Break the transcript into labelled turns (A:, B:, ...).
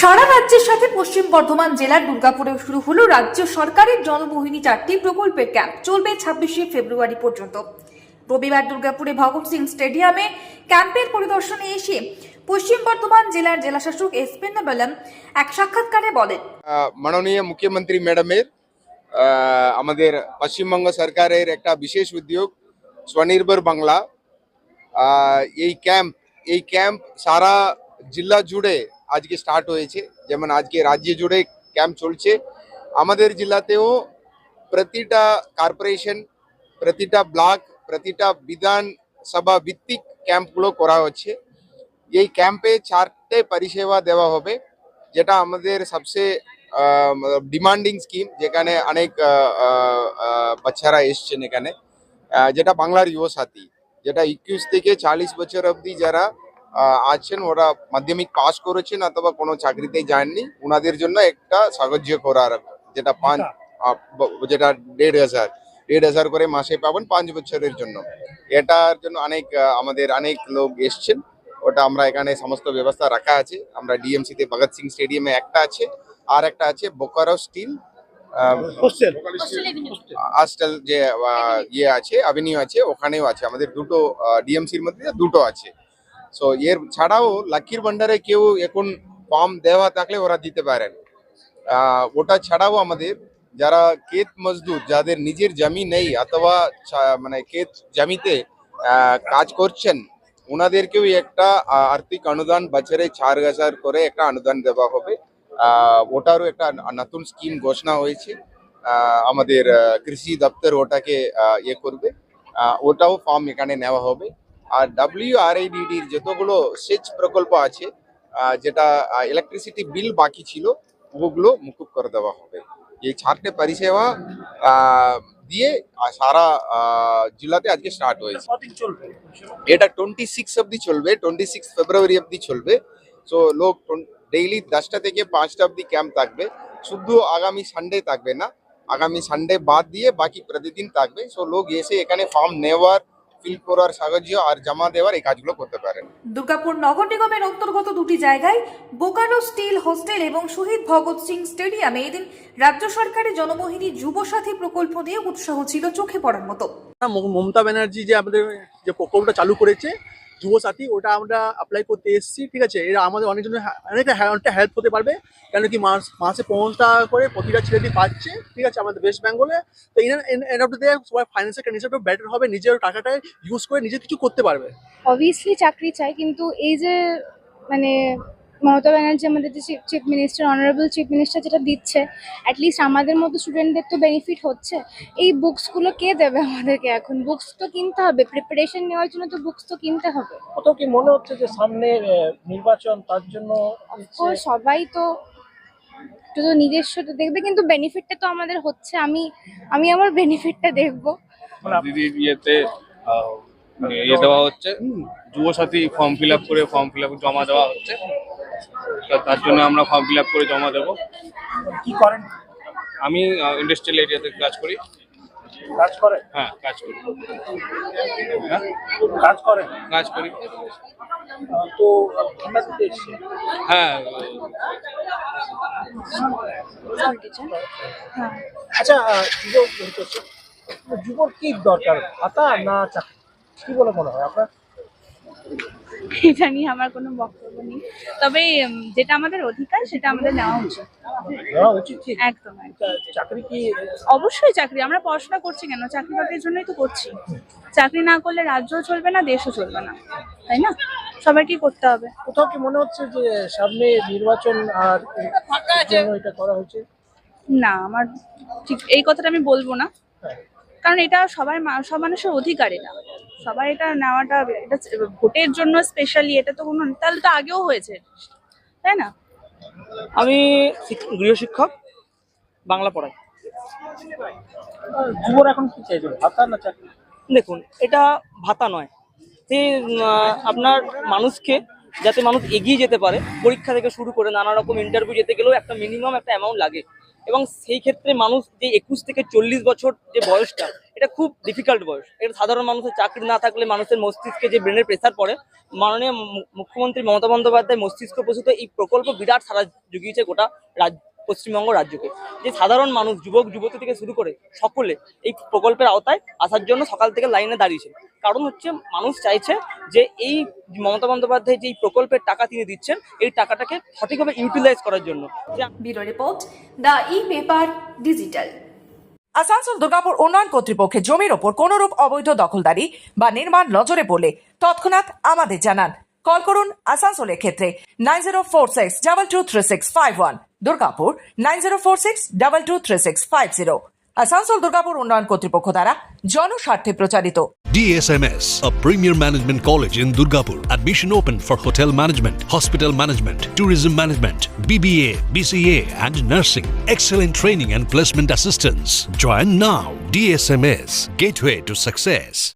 A: সারা রাজ্যের সাথে পশ্চিম বর্ধমান জেলার দুর্গাপুরে শুরু হলো রাজ্য সরকারের জনমোহিনী 4টি প্রকল্পের ক্যাম্প। চলবে 26শে ফেব্রুয়ারি পর্যন্ত। রবিবার দুর্গাপুরে ভগৎ সিং স্টেডিয়ামে ক্যাম্পের পরিদর্শনে এসে পশ্চিম বর্ধমান জেলার জেলাশাসক এস পেন্নাবেলম এক সাক্ষাৎকারে বলেন,
B: মাননীয় মুখ্যমন্ত্রী ম্যাডামের আমাদের পশ্চিমবঙ্গ সরকারের একটা বিশেষ উদ্যোগ স্বনির্ভর বাংলা। এই ক্যাম্প সারা জেলা জুড়ে আজকে স্টার্ট হয়েছে। যেমন আজকে রাজ্য জুড়ে ক্যাম্প চলছে, আমাদের জেলাতেও প্রতিটা কর্পোরেশন, প্রতিটা ব্লক, প্রতিটা বিধানসভা ভিত্তিক ক্যাম্পগুলো করা হচ্ছে। এই ক্যাম্পে 4টে পরিষেবা দেওয়া হবে, যেটা আমাদের সবচেয়ে ডিমান্ডিং স্কিম, যেখানে অনেক বাচ্চারা এসছেন এখানে, যেটা বাংলার যুব সাথী, যেটা 21 থেকে 40 বছর অবধি যারা আছেন, ওরা মাধ্যমিক পাস করেছেন অথবা কোনো চাকরিতে যাননি, ওনাদের জন্য একটা সাহায্য করার, যেটা 1,500 করে মাসে পাবেন 5 বছরের জন্য। এটার জন্য আমাদের অনেক লোক এসছেন। ওটা আমরা এখানে সমস্ত ব্যবস্থা রাখা আছে। আমরা ডিএমসি তে ভগৎ সিং স্টেডিয়ামে একটা আছে, আর একটা আছে বোকারো স্টিল হোস্টেল যে ইয়ে আছে, অ্যাভিনিউ আছে, ওখানেও আছে। আমাদের দুটো ডিএমসির মধ্যে দুটো আছে। সো এর ছাড়াও লক্ষ্মীর ভান্ডারে কেউ এখন ফর্ম দেওয়া থাকলে ওরা দিতে পারেন। ওটা ছাড়াও আমাদের যারা ক্ষেত মজদুর, যাদের নিজের জমি নেই অথবা মানে ক্ষেত জমিতে কাজ করছেন, ওনাদেরকেও একটা আর্থিক অনুদান বছরে 4,000 করে একটা অনুদান দেওয়া হবে। ওটারও একটা নতুন স্কিম ঘোষণা হয়েছে। আমাদের কৃষি দপ্তর ওটাকে ইয়ে করবে, ওটাও ফর্ম এখানে নেওয়া হবে। আর WRIDDর যতগুলো সেচ প্রকল্প আছে, যেটা ইলেকট্রিসিটি বিল বাকি ছিল, ওগুলো মুকুব করে দেওয়া হবে। এই 4টে পরিষেবা দিয়ে সারা জেলাতে আজকে স্টার্ট হয়েছে। এটা 26 অব্দি চলবে, 26 ফেব্রুয়ারি অব্দি চলবে। সো লোক ডেইলি 10টা থেকে 5টা অব্দি ক্যাম্প থাকবে। শুধু আগামী সানডে থাকবে না, আগামী সানডে বাদ দিয়ে বাকি প্রতিদিন থাকবে। সো লোক এসে এখানে ফর্ম নেওয়ার, ফিল করার, সাহায্য আর জমা দেওয়ার এই কাজগুলো করতে পারেন।
A: দুর্গাপুর নগর নিগমের অন্তর্গত দুটি জায়গায় বোকারো স্টিল হোস্টেল এবং শহীদ ভগৎ সিং স্টেডিয়ামে এদিন রাজ্য সরকারের জনমোহিনী যুবসাথী প্রকল্প নিয়ে উৎসাহ ছিল চোখে পড়ার মতো।
C: মমতা ব্যানার্জি যে আমাদের যে প্রকল্পটা চালু করেছে যুবসাথী, ওটা আমরা অ্যাপ্লাই করতে এসেছি। ঠিক আছে, এরা আমাদের অনেকজনের অনেকটা হেল্প হতে পারবে, কেন কি মাসে 50 টাকা করে প্রতিটা ছেলেদের পাচ্ছে। ঠিক আছে, আমাদের ওয়েস্ট বেঙ্গলে। তো এন্ড অফ দ্য ডে সবাই ফাইন্যান্সিয়াল কন্ডিশনটা বেটার হবে, নিজের টাকাটা ইউজ করে নিজে কিছু করতে পারবে।
D: অবভিয়াসলি চাকরি চাই, কিন্তু এই যে মানে মমতা ব্যানার্জি আমাদের যে chief minister, honourable chief minister যেটা দিচ্ছে, অ্যাটলিস্ট আমাদের মতো স্টুডেন্টদের তো বেনিফিট হচ্ছে। এই বুকসগুলো কে দেবে আমাদেরকে? এখন বুকস তো কিনতে হবে, প্রিপারেশন নেওয়ার জন্য তো বুকস তো কিনতে হবে।
E: কোথাও কি মনে হচ্ছে যে সামনে নির্বাচন, তার জন্য
D: সবাই তো একটু তো নিজস্ব তো দেখবে, কিন্তু বেনিফিটটা তো আমাদের হচ্ছে। আমি আমার বেনিফিটটা দেখবো।
F: দিদির ইয়েতে ইয়ে দেওয়া হচ্ছে, যুবসাথী ফর্ম ফিল আপ জমা দেওয়া হচ্ছে। তার জন্য আমরা ফর্ম ফিল আপ করে জমা দেবো।
E: কি করেন?
F: আমি ইন্ডাস্ট্রিয়াল এরিয়াতে কাজ করি। হ্যাঁ, কাজ করি।
E: তো আমরা দিতে এসেছি।
F: হ্যাঁ,
E: আচ্ছা, যুবর কি দরকার, ভাতা না চাকরি, কি বলে মনে হয় আপনার?
G: এটা নিয়ে আমার কোনো বক্তব্য নেই, তবে যেটা আমাদের অধিকার সেটা আমাদের নেওয়া উচিত। একদম।
E: চাকরি কি?
G: অবশ্যই চাকরি। আমরা পড়াশোনা করছি কেন? চাকরি বাকরির জন্যই তো করছি। চাকরি না করলে রাজ্যও চলবে না, দেশও চলবে না, তাই না? সবাইকে করতে হবে।
E: কোথাও কি মনে হচ্ছে যে সামনে নির্বাচন আর এটা করা হচ্ছে?
G: না, আমার ঠিক এই কথাটা আমি বলবো না, কারণ এটা সব মানুষের অধিকার। এটা সবাই এটা নেওয়াটা, এটা ভোটের জন্য স্পেশালি, এটা তো কোনো, তাহলে তো আগেও হয়েছে, তাই না?
H: আমি গৃহশিক্ষক, বাংলা পড়াই।
E: যুবর এখন কি চাইছে, ভাতা না চাকরি?
H: দেখুন, এটা ভাতা নয়, যে আপনার মানুষকে, যাতে মানুষ এগিয়ে যেতে পারে, পরীক্ষা থেকে শুরু করে নানা রকম ইন্টারভিউ যেতে গেলেও একটা মিনিমাম একটা অ্যামাউন্ট লাগে। এবং সেই ক্ষেত্রে মানুষ যে 21 থেকে 40 বছর যে বয়সটা, এটা খুব ডিফিকাল্ট বয়স। এটা সাধারণ মানুষের চাকরি না থাকলে মানুষের মস্তিষ্কে যে ব্রেনের প্রেসার পড়ে, মাননীয় মুখ্যমন্ত্রী মমতা বন্দ্যোপাধ্যায় মস্তিষ্ক প্রসূত এই প্রকল্প বিরাট সারা জুগিয়েছে গোটা পশ্চিমবঙ্গ রাজ্যকে। যে সাধারণ মানুষ, যুবক যুবতী থেকে শুরু করে সকলে এই প্রকল্পের আওতায় আসার জন্য সকাল থেকে লাইনে দাঁড়িয়েছে। কারণ হচ্ছে মানুষ চাইছে যে এই মমতা বন্দ্যোপাধ্যায় যে এই প্রকল্পের টাকা তিনি দিচ্ছেন, এই টাকাটাকে সঠিকভাবে ইউটিলাইজ করার জন্য।
A: Bureau report, the e-paper digital.
I: Asansol Durgapur উন্নয়ন কর্তৃপক্ষের জমির ওপর কোনরূপ অবৈধ দখলদারি বা নির্মাণ নজরে পড়লে তৎক্ষণাৎ আমাদের জানান। কল করুন আসানসোলের ক্ষেত্রে 9046223651, দুর্গাপুর 9046223650। আসানসোল দুর্গাপুর উন্নয়ন কর্তৃপক্ষ দ্বারা জনস্বার্থে প্রচারিত।
J: DSMS, a premier management college in Durgapur. Admission open for hotel management, hospital management, tourism management, BBA, BCA and nursing. Excellent training and placement assistance. Join now. DSMS, gateway to success.